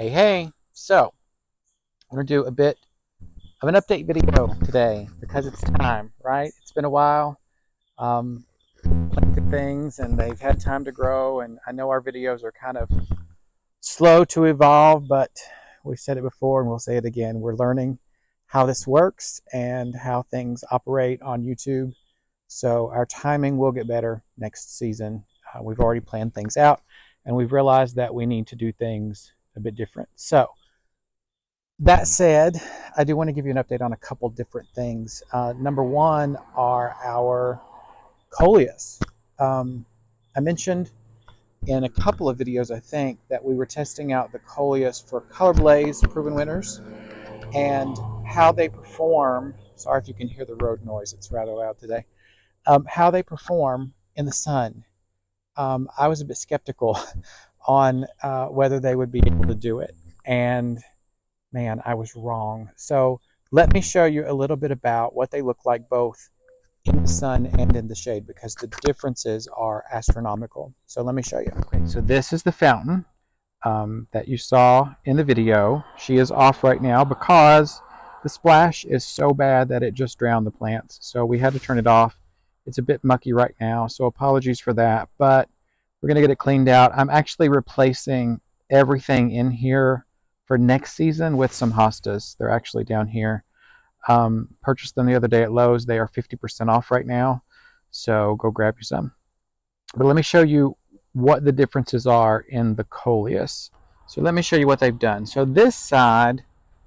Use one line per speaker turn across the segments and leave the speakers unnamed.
Hey, so I'm going to do a bit of an update video today because it's time, right? It's been a while. Um, Planted things and they've had time to grow, and I know our videos are kind of slow to evolve, but we've said it before and we'll say it again. We're learning how this works and how things operate on YouTube. So our timing will get better next season. We've already planned things out and we've realized that we need to do things a bit different. So that said, I do want to give you an update on a couple different things. Number one are our Coleus. I mentioned in a couple of videos, I think, that we were testing out the Coleus for ColorBlaze proven winners and how they perform. Sorry if you can hear the road noise, it's rather loud today. How they perform in the sun. I was a bit skeptical on whether they would be able to do it. And man, I was wrong. So let me show you a little bit about what they look like both in the sun and in the shade, because the differences are astronomical. So let me show you. Okay, so this is the fountain that you saw in the video. She is off right now because the splash is so bad that it just drowned the plants. So we had to turn it off. It's a bit mucky right now, so apologies for that, but we're gonna get it cleaned out. I'm actually replacing everything in here for next season with some hostas. They're actually down here. Purchased them the other day at Lowe's. They are 50% off right now, so go grab you some. But let me show you what the differences are in the Coleus. So let me show you what they've done. So this side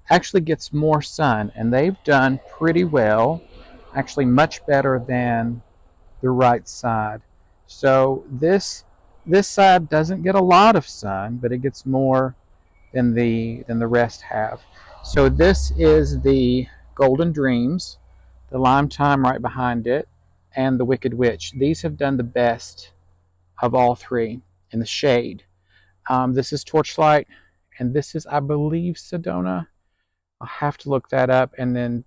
actually gets more sun, and they've done pretty well, actually much better than the right side. So this side doesn't get a lot of sun, but it gets more than the rest have. So this is the Golden Dreams, the Lime Time right behind it, and the Wicked Witch. These have done the best of all three in the shade. This is Torchlight, and this is, I believe, Sedona. I'll have to look that up. And then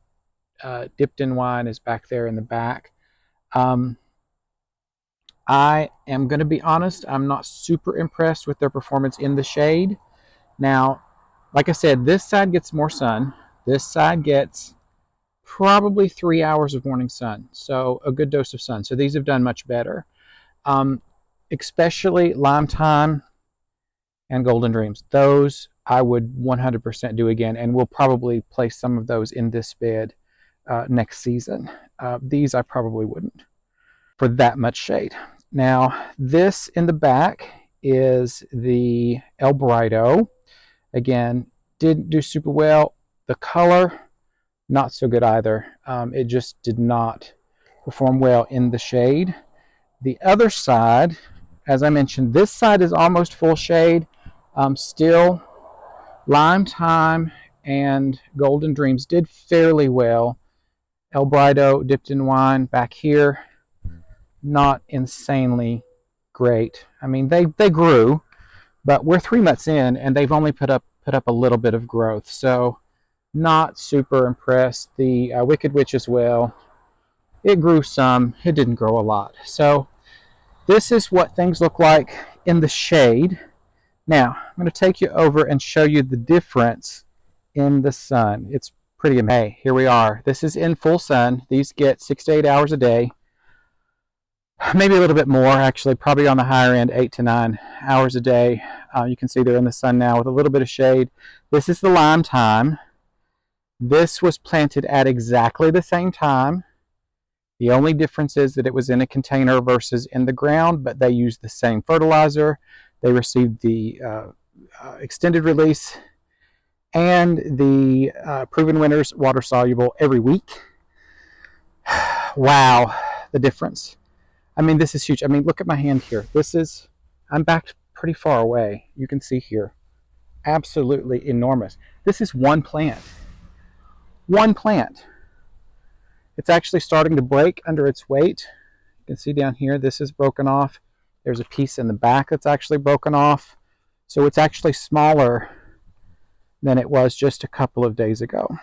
Dipped in Wine is back there in the back. I am going to be honest, I'm not super impressed with their performance in the shade. Now, like I said, this side gets more sun. This side gets probably 3 hours of morning sun, so a good dose of sun. So these have done much better, especially Lime Time and Golden Dreams. Those I would 100% do again, and we'll probably place some of those in this bed next season. These I probably wouldn't for that much shade. Now, this in the back is the El Brighto. Again, didn't do super well. The color, not so good either. It just did not perform well in the shade. The other side, as I mentioned, this side is almost full shade. Still, Lime Time and Golden Dreams did fairly well. El Brighto, Dipped in Wine back here, not insanely great. I mean, they grew, but we're 3 months in and they've only put up a little bit of growth. So not super impressed. The Wicked Witch as well. It grew some. It didn't grow a lot. So this is what things look like in the shade. Now, I'm going to take you over and show you the difference in the sun. It's pretty amazing. Hey, here we are. This is in full sun. These get 6 to 8 hours a day. Maybe a little bit more, actually, probably on the higher end, 8 to 9 hours a day. You can see they're in the sun now with a little bit of shade. This is the Lime Time. This was planted at exactly the same time. The only difference is that it was in a container versus in the ground, but they used the same fertilizer. They received the extended release and the proven winners water soluble every week. Wow, the difference. I mean, this is huge. I mean, look at my hand here. I'm backed pretty far away. You can see here. Absolutely enormous. This is one plant. One plant. It's actually starting to break under its weight. You can see down here, this is broken off. There's a piece in the back that's actually broken off. So it's actually smaller than it was just a couple of days ago.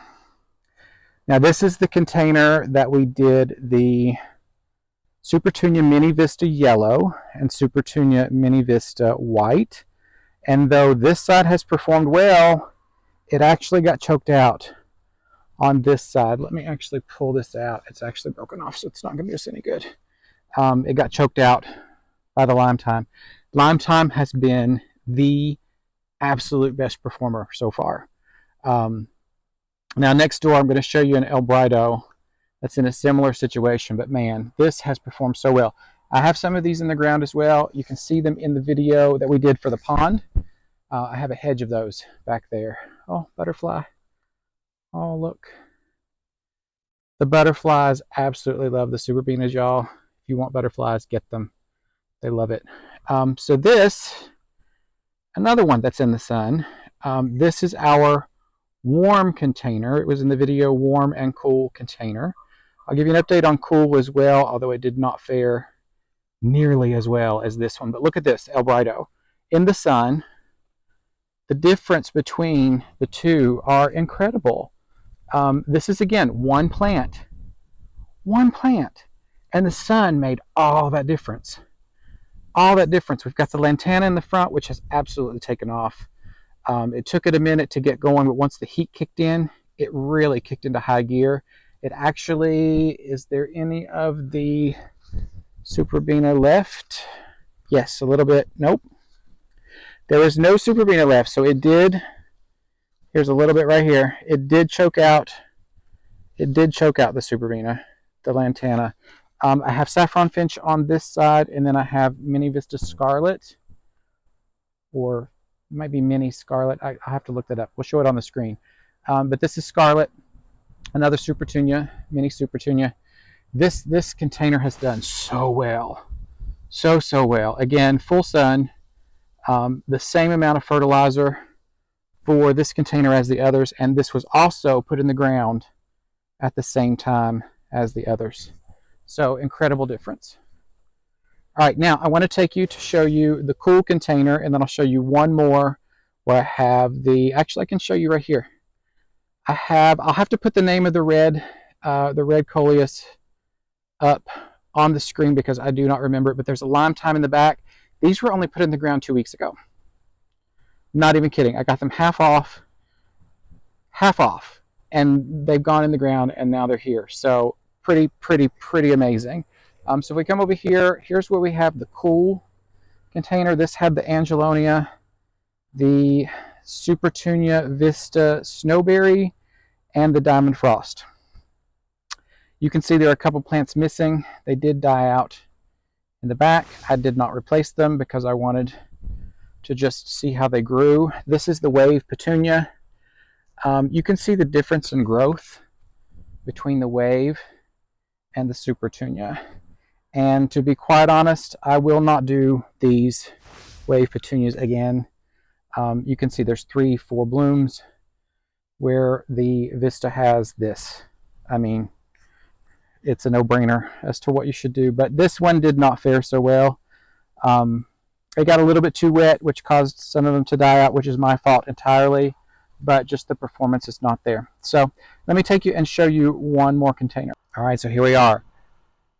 Now, this is the container that we did the Supertunia Mini Vista Yellow and Supertunia Mini Vista White. And though this side has performed well, it actually got choked out on this side. Let me actually pull this out. It's actually broken off, so it's not going to do us any good. It got choked out by the lime time. Lime time has been the absolute best performer so far. Now next door, I'm going to show you an El Brighto that's in a similar situation, but man, this has performed so well. I have some of these in the ground as well. You can see them in the video that we did for the pond. I have a hedge of those back there. Oh, butterfly. Oh, look. The butterflies absolutely love the Supertunias, y'all. If you want butterflies, get them. They love it. So this, another one that's in the sun. This is our warm container. It was in the video, warm and cool container. I'll give you an update on cool as well, although it did not fare nearly as well as this one. But look at this, El Brighto. In the sun, the difference between the two are incredible. This is, again, one plant. One plant. And the sun made all that difference. All that difference. We've got the lantana in the front, which has absolutely taken off. It took it a minute to get going, but once the heat kicked in, it really kicked into high gear. It actually, is there any of the Superbina left? Yes, a little bit. Nope. There was no Superbina left, so it did. Here's a little bit right here. It did choke out. It did choke out the Superbina, the lantana. I have saffron finch on this side, and then I have mini Vista scarlet, or it might be mini scarlet. I have to look that up. We'll show it on the screen. But this is scarlet, another Supertunia, mini Supertunia. This container has done so well, so well. Again, full sun, the same amount of fertilizer for this container as the others, and this was also put in the ground at the same time as the others. So incredible difference. All right, now I want to take you to show you the cool container, and then I'll show you one more where I have the, actually I can show you right here. I'll have to put the name of the red Coleus up on the screen because I do not remember it, but there's a lime time in the back. These were only put in the ground 2 weeks ago. Not even kidding. I got them half off, and they've gone in the ground, and now they're here. So pretty amazing. So if we come over here, here's where we have the cool container. This had the Angelonia, the Supertunia Vista Snowberry, and the Diamond Frost. You can see there are a couple plants missing. They did die out in the back. I did not replace them because I wanted to just see how they grew. This is the Wave Petunia. You can see the difference in growth between the Wave and the Supertunia. And to be quite honest, I will not do these Wave Petunias again. You can see there's 3-4 blooms where the Vista has this. I mean, it's a no-brainer as to what you should do. But this one did not fare so well. It got a little bit too wet, which caused some of them to die out, which is my fault entirely. But just the performance is not there. So let me take you and show you one more container. All right, so here we are.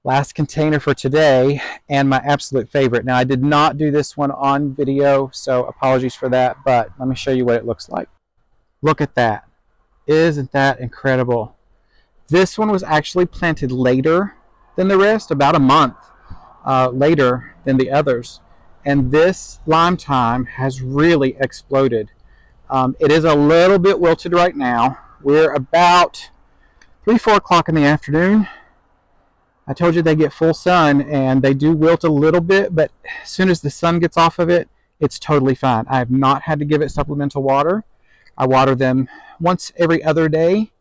Last container for today, and my absolute favorite. Now, I did not do this one on video, so apologies for that, but let me show you what it looks like. Look at that. Isn't that incredible? This one was actually planted later than the rest, about a month later than the others. And this lime time has really exploded. It is a little bit wilted right now. We're about 3-4 o'clock in the afternoon. I told you they get full sun, and they do wilt a little bit, but as soon as the sun gets off of it, it's totally fine. I have not had to give it supplemental water. I water them once every other day,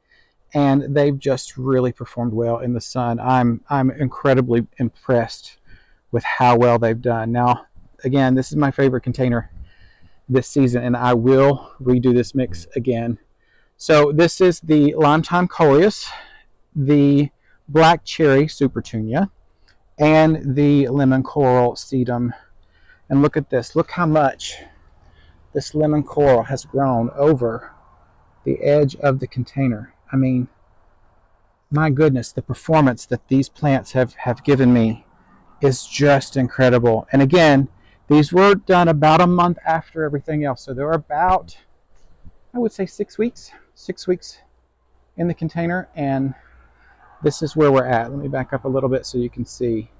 and they've just really performed well in the sun. I'm incredibly impressed with how well they've done. Now, again, this is my favorite container this season, and I will redo this mix again. So this is the Limetime Coleus, the Black Cherry Supertunia, and the Lemon Coral Sedum. And look at this. Look how much this lemon coral has grown over the edge of the container. I mean, my goodness, the performance that these plants have given me is just incredible. And again, These were done about a month after everything else. So they're about, I would say 6 weeks, 6 weeks in the container. And this is where we're at. Let me back up a little bit so you can see.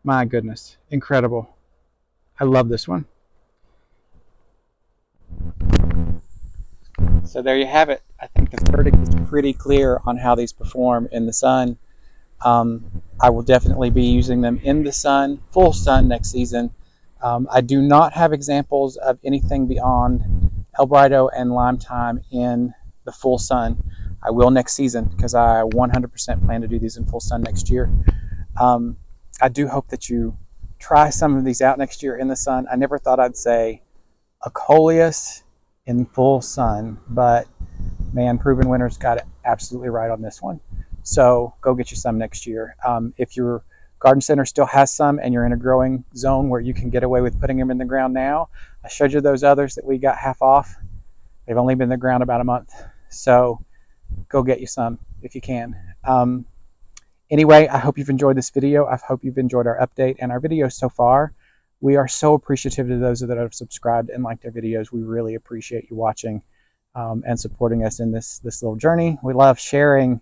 My goodness, incredible. I love this one. So there you have it. I think the verdict is pretty clear on how these perform in the sun. I will definitely be using them in the sun, full sun next season. I do not have examples of anything beyond El Brighto and Lime Time in the full sun. I will next season because I 100% plan to do these in full sun next year. I do hope that you try some of these out next year in the sun. I never thought I'd say a Coleus in full sun, but man, Proven Winner's got it absolutely right on this one. So go get you some next year. If your garden center still has some and you're in a growing zone where you can get away with putting them in the ground now, I showed you those others that we got half off. They've only been in the ground about a month. So go get you some if you can. Anyway, I hope you've enjoyed this video. I hope you've enjoyed our update and our videos so far. We are so appreciative to those that have subscribed and liked our videos. We really appreciate you watching and supporting us in this little journey. We love sharing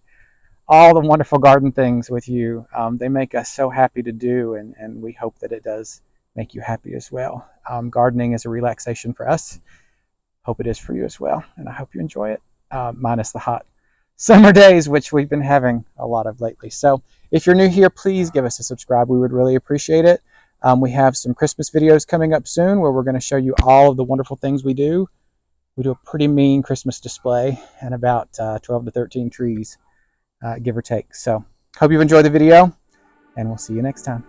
all the wonderful garden things with you. They make us so happy to do, and we hope that it does make you happy as well. Gardening is a relaxation for us. Hope it is for you as well, and I hope you enjoy it, minus the hot summer days, which we've been having a lot of lately. So if you're new here, please give us a subscribe. We would really appreciate it. We have some Christmas videos coming up soon where we're going to show you all of the wonderful things we do. We do a pretty mean Christmas display and about 12 to 13 trees, give or take. So hope you've enjoyed the video, and we'll see you next time.